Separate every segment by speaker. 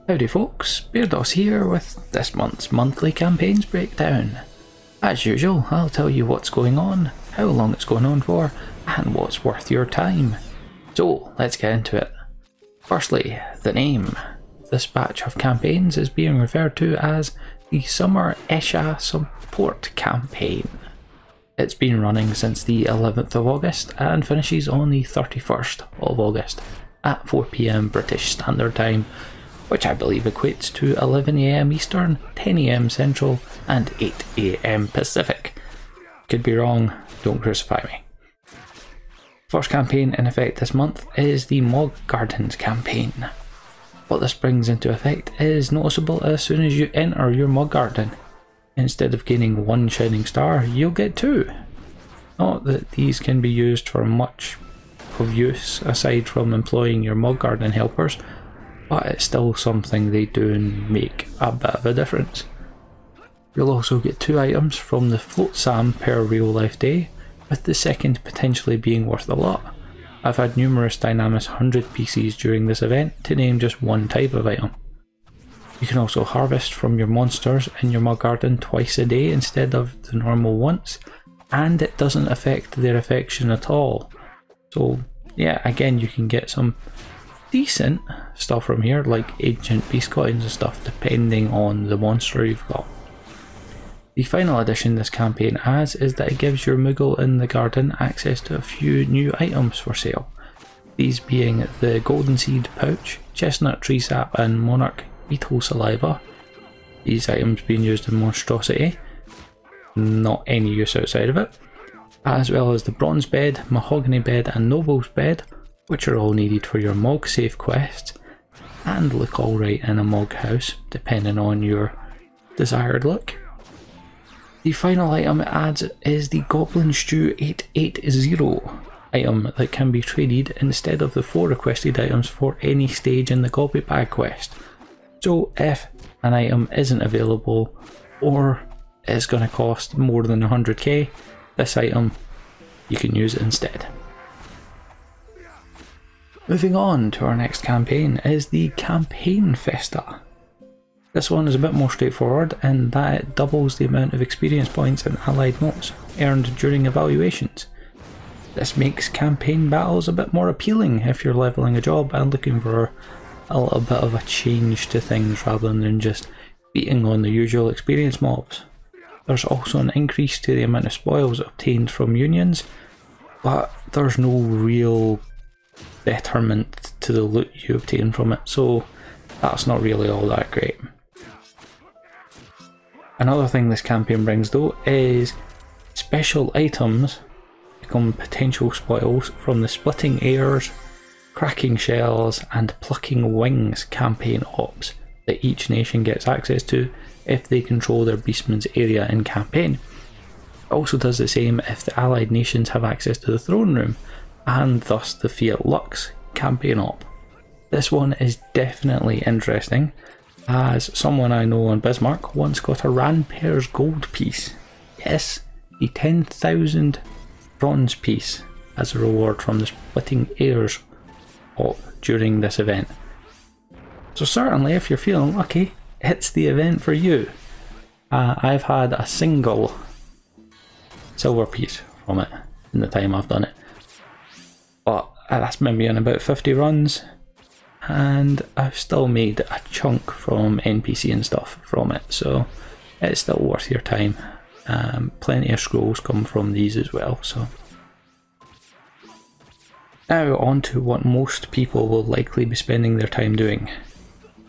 Speaker 1: Howdy folks, Bairdos here with this month's monthly campaigns breakdown. As usual, I'll tell you what's going on, how long it's going on for, and what's worth your time. So let's get into it. Firstly, the name. This batch of campaigns is being referred to as the Summer Escha Support Campaign. It's been running since the 11th of August and finishes on the 31st of August at 4 PM British Standard Time, which I believe equates to 11 AM Eastern, 10 AM Central and 8 AM Pacific. Could be wrong, don't crucify me. First campaign in effect this month is the Mog Gardens Campaign. What this brings into effect is noticeable as soon as you enter your Mog Garden. Instead of gaining 1 shining star, you'll get 2. Not that these can be used for much of use aside from employing your Mog Garden helpers, but it's still something they do and make a bit of a difference. You'll also get 2 items from the Float Sam per real life day, with the second potentially being worth a lot. I've had numerous Dynamis 100 pieces during this event to name just one type of item. You can also harvest from your monsters in your Mog Garden twice a day instead of the normal once, and it doesn't affect their affection at all. So yeah, again you can get some decent stuff from here, like ancient beast coins and stuff, depending on the monster you've got. The final addition this campaign has is that it gives your Moogle in the garden access to a few new items for sale. These being the Golden Seed Pouch, Chestnut Tree Sap and Monarch Beetle Saliva. These items being used in Monstrosity, not any use outside of it. As well as the Bronze Bed, Mahogany Bed and Noble's Bed, which are all needed for your Mog Safe quests, and look alright in a Mog house, depending on your desired look. The final item it adds is the Goblin Stew 880 item that can be traded instead of the 4 requested items for any stage in the Gobbly Bag quest. So if an item isn't available or is going to cost more than 100k, this item you can use instead. Moving on to our next campaign is the Campaign Festa. This one is a bit more straightforward in that it doubles the amount of experience points and allied notes earned during evaluations. This makes campaign battles a bit more appealing if you're leveling a job and looking for a little bit of a change to things rather than just beating on the usual experience mobs. There's also an increase to the amount of spoils obtained from unions, but there's no real betterment to the loot you obtain from it, so that's not really all that great. Another thing this campaign brings though is special items become potential spoils from the Splitting Airs, Cracking Shells and Plucking Wings campaign ops that each nation gets access to if they control their beastman's area in campaign. It also does the same if the allied nations have access to the throne room, and thus the Fiat Lux campaign op. This one is definitely interesting, as someone I know on Bismarck once got a Ranper's gold piece. Yes, the 10,000 bronze piece as a reward from the Splitting Airs op during this event. So certainly if you're feeling lucky, it's the event for you. I've had a single silver piece from it in the time I've done it, but that's maybe in about 50 runs, and I've still made a chunk from NPC and stuff from it, so it's still worth your time. Plenty of scrolls come from these as well. So now on to what most people will likely be spending their time doing,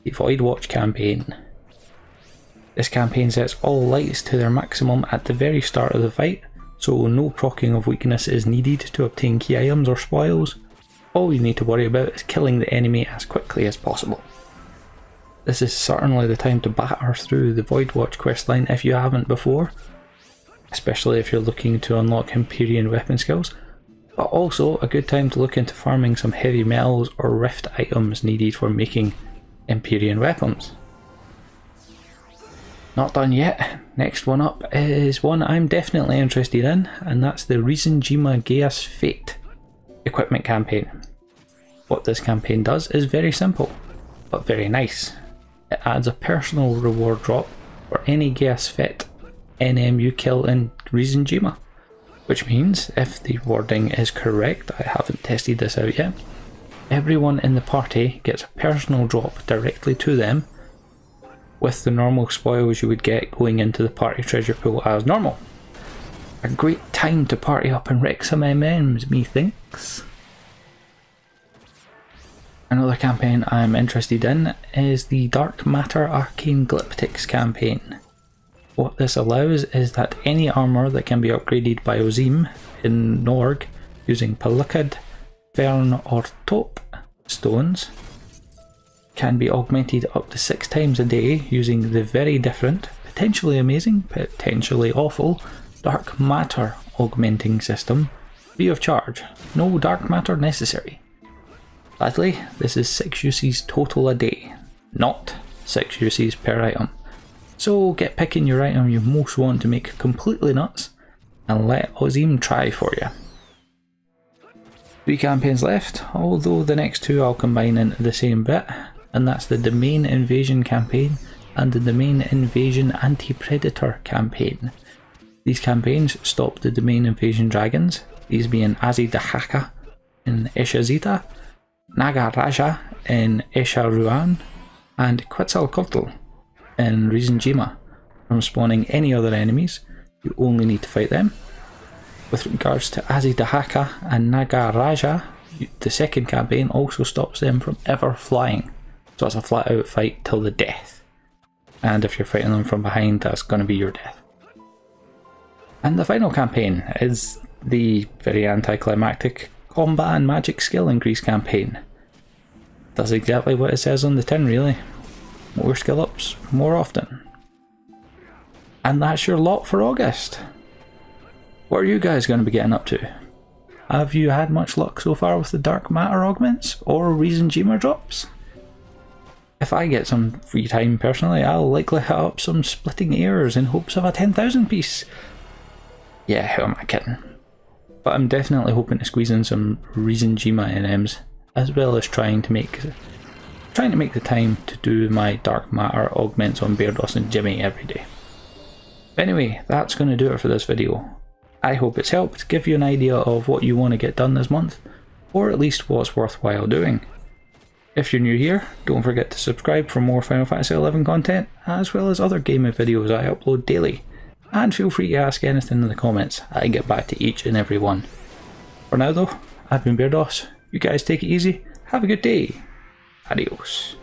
Speaker 1: the Voidwatch Campaign. This campaign sets all lights to their maximum at the very start of the fight, so no proccing of weakness is needed to obtain key items or spoils. All you need to worry about is killing the enemy as quickly as possible. This is certainly the time to batter through the Voidwatch questline if you haven't before, especially if you're looking to unlock Empyrean weapon skills, but also a good time to look into farming some heavy metals or rift items needed for making Empyrean weapons. Not done yet. Next one up is one I'm definitely interested in, and that's the Reisenjima Geas Fete Equipment Campaign. What this campaign does is very simple, but very nice. it adds a personal reward drop for any Geas Fete NM you kill in Reisenjima. Which means, if the wording is correct, I haven't tested this out yet, everyone in the party gets a personal drop directly to them with the normal spoils you would get going into the party treasure pool as normal. A great time to party up and wreck some NMs, methinks. Another campaign I'm interested in is the Dark Matter Arcane Glyptics campaign. What this allows is that any armour that can be upgraded by Ozim in Norg using Pelukad, Fern or Taupe stones can be augmented up to 6 times a day using the very different, potentially amazing, potentially awful Dark Matter augmenting system, free of charge, no dark matter necessary. Sadly, this is 6 uses total a day, not 6 uses per item. So get picking your item you most want to make completely nuts and let Ozim try for you. 3 campaigns left, although the next 2 I'll combine into the same bit, and that's the Domain Invasion campaign and the Domain Invasion Anti-Predator campaign. These campaigns stop the Domain Invasion dragons, these being Azidahaka in Eshazita, Nagaraja in Esharuan, and Quetzalcoatl in Reisenjima, from spawning any other enemies. You only need to fight them. With regards to Azidahaka and Nagaraja, the second campaign also stops them from ever flying, so it's a flat out fight till the death. And if you're fighting them from behind, that's going to be your death. And the final campaign is the very anticlimactic Combat and Magic Skill Increase campaign. Does exactly what it says on the tin, really. More skill ups, more often. And that's your lot for August. What are you guys going to be getting up to? Have you had much luck so far with the Dark Matter augments or Reisenjima drops? If I get some free time personally, I'll likely hit up some Splitting Airs in hopes of a 10,000 piece. Yeah, who am I kidding? But I'm definitely hoping to squeeze in some Reisenjima NMs, as well as trying to make the time to do my Dark Matter augments on Bairdos and Jimmy every day. Anyway, that's going to do it for this video. I hope it's helped give you an idea of what you want to get done this month, or at least what's worthwhile doing. If you're new here, don't forget to subscribe for more Final Fantasy XI content, as well as other gaming videos I upload daily. And feel free to ask anything in the comments, I get back to each and every one. For now though, I've been Bairdos, you guys take it easy, have a good day. Adios.